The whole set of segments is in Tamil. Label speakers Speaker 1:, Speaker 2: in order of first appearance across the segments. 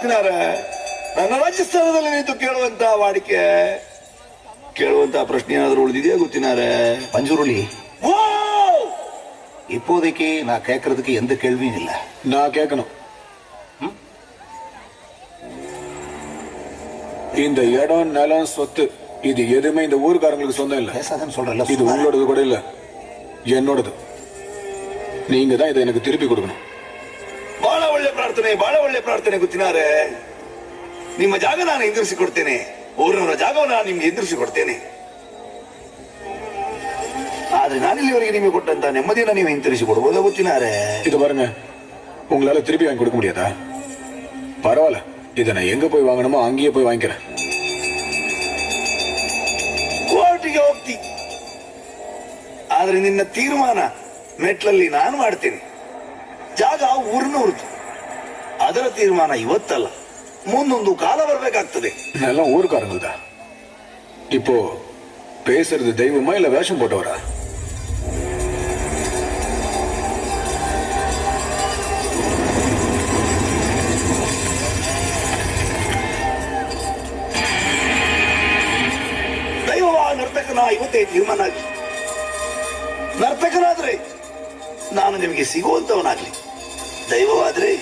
Speaker 1: ಗೊತ್ತಿನಾರ ನನ್ನ ರಾಜಸ್ಥಾನದಲ್ಲಿ ನಿಂತು ಕೇಳುವಂತ ಪ್ರಶ್ನೆ ಏನಾದರೂ ಉಳಿದಿದೆಯಾ ಗೊತ್ತಿನಾರೆ
Speaker 2: பஞ்சுருளி இப்போதைக்கு நான் கேட்கறதுக்கு எந்த கேள்வியும் இல்லை.
Speaker 3: நான் கேட்கணும். இந்த இடம் நிலம் சொத்து இது எதுவுமே இந்த ஊருக்காரங்களுக்கு சொந்தம் இல்ல.
Speaker 2: பேசாதன்னு சொல்றல.
Speaker 3: இது உங்களோடது கூட இல்ல, என்னோடது. நீங்க தான் இதை எனக்கு திருப்பி கொடுக்கணும்.
Speaker 1: ಬಹಳ ಒಳ್ಳೆ ಪ್ರಾರ್ಥನೆ ಗೊತ್ತಿನಾರೆ. ನಿಮ್ಮ ಜಾಗ ನಾನು ಎದುರಿಸಿ ಕೊಡ್ತೇನೆ, ಊರಿನವರ ಜಾಗವನ್ನು ನಾನು ನಿಮ್ಗೆ ಎದುರಿಸಿ ಕೊಡ್ತೇನೆ. ಆದ್ರೆ ನಾನಿಲ್ಲಿವರೆಗೆ ನಿಮಗೆ ಕೊಟ್ಟಂತ ನೆಮ್ಮದಿಯನ್ನು ನೀವು ಹಿಂತಿರಿಸಿ ಕೊಡ್ಬೋದಾ ಗೊತ್ತಿನಾರೆ.
Speaker 3: இது பாருங்க, உங்களால திருப்பி வாங்கி கொடுக்க முடியாதா? பரவாயில்ல, இதை நான் எங்க போய் வாங்கணுமோ அங்கேயே போய் வாங்கிக்கிறேன்.
Speaker 1: ಕೋರ್ಟಿಗೆ ಹೋಗ್ತಿ, ಆದ್ರೆ ನಿನ್ನ ತೀರ್ಮಾನ ಮೆಟ್ಲಲ್ಲಿ ನಾನು ಮಾಡ್ತೇನೆ. ಜಾಗ ಊರಿನವ್ರದ್ದು, ಅದರ ತೀರ್ಮಾನ ಇವತ್ತಲ್ಲ, ಮುಂದೊಂದು ಕಾಲ ಬರ್ಬೇಕಾಗ್ತದೆ.
Speaker 3: எல்லாம் ஊருக்காரங்கள்தா. இப்போ பேசுறது தெய்வமா இல்ல வேஷம் போட்டவரா?
Speaker 1: ದೈವವಾ ನರ್ತಕನ ಇವತ್ತೇ ತೀರ್ಮಾನ ಆಗಿ, ನರ್ತಕನಾದ್ರೆ ನಾನು ನಿಮಗೆ ಸಿಗುವಂತವನಾಗ್ಲಿ, ದೈವವಾದ್ರೆ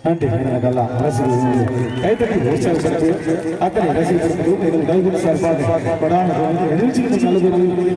Speaker 4: అంటే మనకల్లా அரசியல் கைத்தட்டி உற்சாகப்படுத்தி அத்தனை ரசிகர்களுக்கு எங்கள் கைகுடி சார்பாக கொடான நிகழ்ச்சிகளுக்கு நல்லது